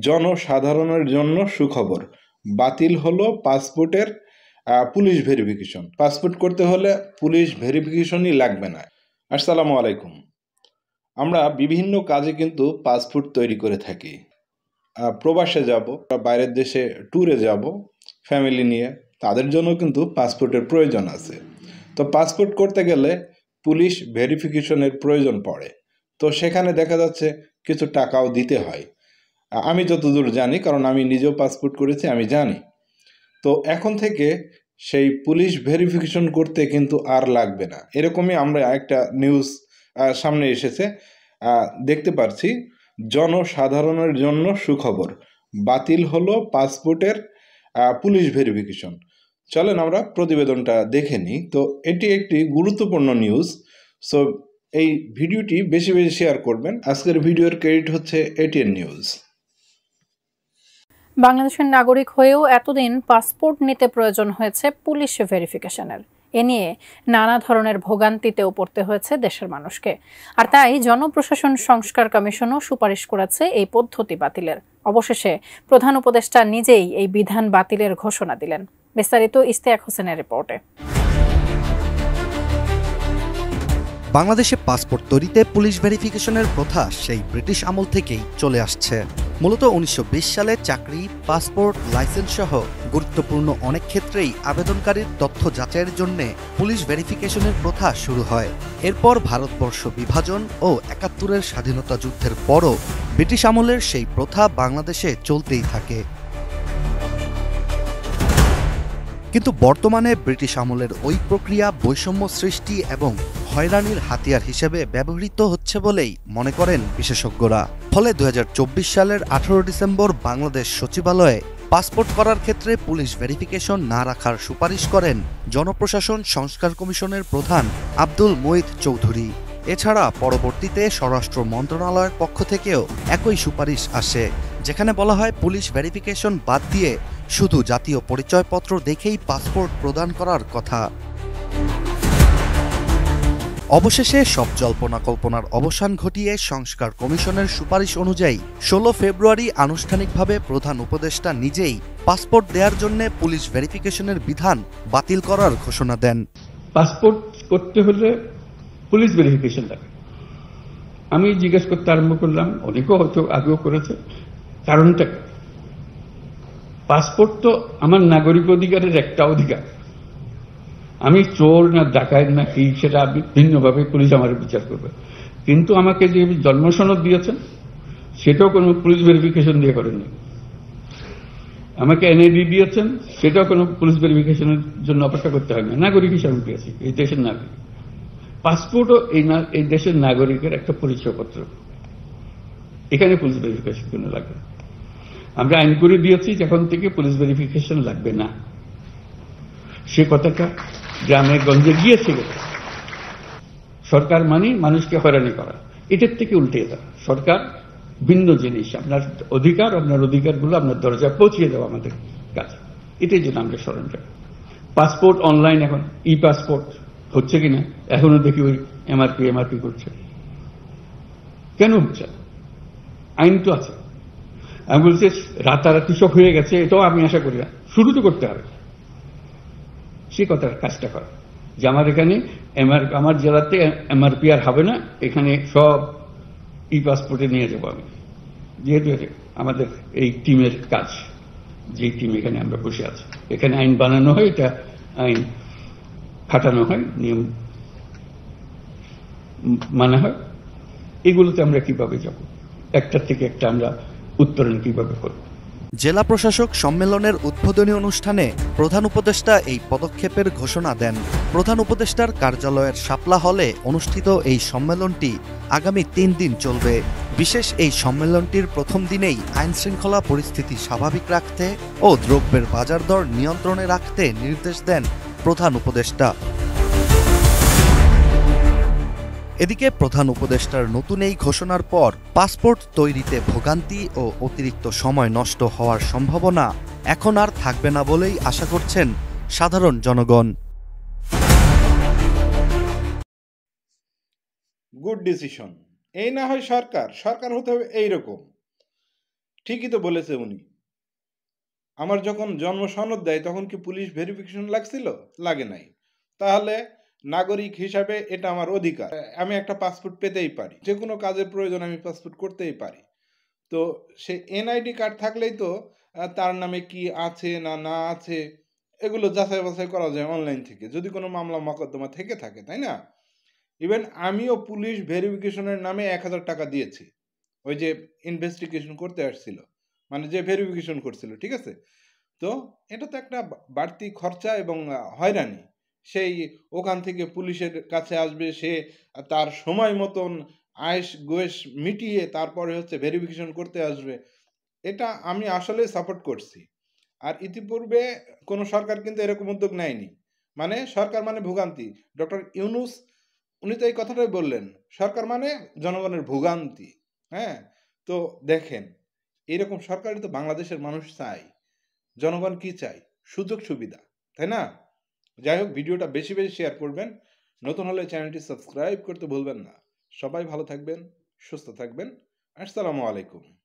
জনসাধারণের জন্য সুখবর, বাতিল হলো পাসপোর্টের পুলিশ ভেরিফিকেশন। পাসপোর্ট করতে হলে পুলিশ ভেরিফিকেশনই লাগবে না। আসসালামু আলাইকুম। আমরা বিভিন্ন কাজে কিন্তু পাসপোর্ট তৈরি করে থাকি। প্রবাসে যাব, বাইরের দেশে ট্যুরে যাব ফ্যামিলি নিয়ে, তাদের জন্য কিন্তু পাসপোর্টের প্রয়োজন আছে। তো পাসপোর্ট করতে গেলে পুলিশ ভেরিফিকেশনের প্রয়োজন পড়ে। তো সেখানে দেখা যাচ্ছে কিছু টাকাও দিতে হয়। আমি যতদূর জানি, কারণ আমি নিজেও পাসপোর্ট করেছি, আমি জানি। তো এখন থেকে সেই পুলিশ ভেরিফিকেশন করতে কিন্তু আর লাগবে না। এরকমই আমরা একটা নিউজ সামনে এসেছে, দেখতে পাচ্ছি। জনসাধারণের জন্য সুখবর, বাতিল হলো পাসপোর্টের পুলিশ ভেরিফিকেশন। চলেন আমরা প্রতিবেদনটা দেখে নিই। তো এটি একটি গুরুত্বপূর্ণ নিউজ। সো এই ভিডিওটি বেশি বেশি শেয়ার করবেন। আজকের ভিডিওর ক্রেডিট হচ্ছে এটিএন নিউজ। বাংলাদেশের নাগরিক হয়েও এতদিন পাসপোর্ট নিতে প্রয়োজন হয়েছে পুলিশ ভেরিফিকেশনের। এ নিয়ে নানা ধরনের ভোগান্তিতেও পড়তে হয়েছে দেশের মানুষকে। আর তাই জনপ্রশাসন সংস্কার কমিশনও সুপারিশ করেছে এই পদ্ধতি বাতিলের। অবশেষে প্রধান উপদেষ্টা নিজেই এই বিধান বাতিলের ঘোষণা দিলেন। বিস্তারিত ইশতিয়াক হোসেনের রিপোর্টে। বাংলাদেশে পাসপোর্ট তৈরিতে পুলিশ ভেরিফিকেশনের প্রথা সেই ব্রিটিশ আমল থেকেই চলে আসছে। মূলত 1920 সালে চাকরি, পাসপোর্ট, লাইসেন্স সহ গুরুত্বপূর্ণ অনেক ক্ষেত্রেই আবেদনকারীর তথ্য যাচাইয়ের জন্য পুলিশ ভেরিফিকেশনের প্রথা শুরু হয়। এরপর ভারতবর্ষ বিভাজন ও ৭১-এর স্বাধীনতা যুদ্ধের পরও ব্রিটিশ আমলের সেই প্রথা বাংলাদেশে চলতেই থাকে। কিন্তু বর্তমানে ব্রিটিশ আমলের ওই প্রক্রিয়া বৈষম্য সৃষ্টি এবং হয়রানির হাতিয়ার হিসেবে ব্যবহৃত হচ্ছে বলেই মনে করেন বিশেষজ্ঞরা। ফলে ২০২৪ সালের ১৮ ডিসেম্বর বাংলাদেশ সচিবালয়ে পাসপোর্ট করার ক্ষেত্রে পুলিশ ভেরিফিকেশন না রাখার সুপারিশ করেন জনপ্রশাসন সংস্কার কমিশনের প্রধান আব্দুল মুঈদ চৌধুরী। এছাড়া পরবর্তীতে স্বরাষ্ট্র মন্ত্রণালয়ের পক্ষ থেকেও একই সুপারিশ আসে, যেখানে বলা হয় পুলিশ ভেরিফিকেশন বাদ দিয়ে শুধু জাতীয় পরিচয়পত্র দেখেই পাসপোর্ট প্রদান করার কথা। অবশেষে সব জল্পনা কল্পনার অবসান ঘটিয়ে সংস্কার কমিশনের সুপারিশ অনুযায়ী ১৬ ফেব্রুয়ারি আনুষ্ঠানিকভাবে প্রধান উপদেষ্টা নিজেই পাসপোর্ট দেওয়ার জন্য পুলিশ ভেরিফিকেশনের বিধান বাতিল করার ঘোষণা দেন। পাসপোর্ট করতে হলে পুলিশ ভেরিফিকেশন লাগে। আমি জিজ্ঞেস করতে আরম্ভ করলাম, অনেকেও হয়তো আগেও করেছে, কারণটা পাসপোর্ট তো আমার নাগরিক অধিকারের একটা অধিকার। আমি চোর না ডাকাত না কি, সেটা ভিন্নভাবে পুলিশ আমার বিচার করবে। কিন্তু আমাকে যে জন্মসনদ দিয়েছেন সেটাও কোনো পুলিশ ভেরিফিকেশন দিয়ে করেননি। আমাকে এনআইডি দিয়েছেন, সেটাও কোনো পুলিশ ভেরিফিকেশনের জন্য অপেক্ষা করতে হয় না। নাগরিক হিসাবে পেয়েছি, এই দেশের নাগরিক। পাসপোর্টও এই দেশের নাগরিকের একটা পরিচয়পত্র। এখানে পুলিশ ভেরিফিকেশন কোনো লাগবে না। আমরা আইন করে দিয়েছি যখন থেকে পুলিশ ভেরিফিকেশন লাগবে না। সে কথাটা গ্রামে গঞ্জে গিয়েছিল। সরকার মানে মানুষকে হয়রানি করা, এটার থেকে উল্টে দেওয়া। সরকার ভিন্ন জিনিস, আপনার অধিকারগুলো আপনার দরজায় পৌঁছিয়ে দেওয়া আমাদের কাজ। এটাই জন্য আমরা স্মরণ করি। পাসপোর্ট অনলাইন, এখন ই পাসপোর্ট হচ্ছে কিনা এখনো দেখি ওই এমআরপি করছে। কেন হচ্ছে? আইন তো আছে। আমি বলছি রাতারাতি সব হয়ে গেছে, এটাও আমি আশা করি না। শুরু তো করতে হবে সে কথার কাজটা করা, যে আমার এখানে আমার জেলাতে এমআরপি আর হবে না, এখানে সব ই পাসপোর্টে নিয়ে যাবো আমি। যেহেতু আমাদের এই টিমের কাজ, যে টিম এখানে আমরা বসে আছি, এখানে আইন বানানো হয়, এটা আইন খাটানো হয়, নিয়ম মানা হয়। এগুলোতে আমরা কিভাবে যাব, একটার থেকে একটা আমরা উত্তরণ কিভাবে করব। জেলা প্রশাসক সম্মেলনের উদ্বোধনী অনুষ্ঠানে প্রধান উপদেষ্টা এই পদক্ষেপের ঘোষণা দেন। প্রধান উপদেষ্টার কার্যালয়ের শাপলা হলে অনুষ্ঠিত এই সম্মেলনটি আগামী ৩ দিন চলবে। বিশেষ এই সম্মেলনটির প্রথম দিনেই আইনশৃঙ্খলা পরিস্থিতি স্বাভাবিক রাখতে ও দ্রব্যের বাজার দর নিয়ন্ত্রণে রাখতে নির্দেশ দেন প্রধান উপদেষ্টা। এদিকে প্রধান উপদেষ্টার নতুন এই ঘোষণার পর পাসপোর্ট তৈরিতে ভোগান্তি ও অতিরিক্ত সময় নষ্ট হওয়ার সম্ভাবনা এখন আর থাকবে না বলেই আশা করছেন সাধারণ জনগণ। Good decision. এই না হয় সরকার হতে হবে এইরকম। ঠিকই তো বলেছে উনি। আমার যখন জন্ম সনদ দেয় তখন কি পুলিশ ভেরিফিকেশন লাগছিল? লাগে নাই। তাহলে নাগরিক হিসাবে এটা আমার অধিকার। আমি একটা পাসপোর্ট পেতেই পারি। যেকোনো কাজের প্রয়োজনে আমি পাসপোর্ট করতেই পারি। তো সে এনআইডি কার্ড থাকলেই তো তার নামে কি আছে না আছে এগুলো যাচাই বাছাই করা যায় অনলাইন থেকে। যদি কোনো মামলা মোকদ্দমা থেকে থাকে, তাই না? ইভেন আমিও পুলিশ ভেরিফিকেশনের নামে ১,০০০ টাকা দিয়েছি। ওই যে ইনভেস্টিগেশন করতে আসছিল। মানে যে ভেরিফিকেশন করছিল, ঠিক আছে? তো এটা তো একটা বাড়তি খরচা এবং হয়রানি। সেই ওখান থেকে পুলিশের কাছে আসবে, সে তার সময় মতন আয়েশ গোয়েশ মিটিয়ে তারপরে হচ্ছে ভেরিফিকেশন করতে আসবে। এটা আমি আসলেই সাপোর্ট করছি। আর ইতিপূর্বে কোনো সরকার কিন্তু এরকম উদ্যোগ নেয়নি। মানে সরকার মানে ভোগান্তি। ডক্টর ইউনূস উনি তো এই কথাটাই বললেন। সরকার মানে জনগণের ভোগান্তি। হ্যাঁ? তো দেখেন, এরকম সরকারই তো বাংলাদেশের মানুষ চায়। জনগণ কি চায়? সুযোগ সুবিধা। তাই না? যাই হোক, ভিডিওটা বেশি শেয়ার করবেন। নতুন হলে চ্যানেলটি সাবস্ক্রাইব করতে ভুলবেন না। সবাই ভালো থাকবেন, সুস্থ থাকবেন। আসসালামু আলাইকুম।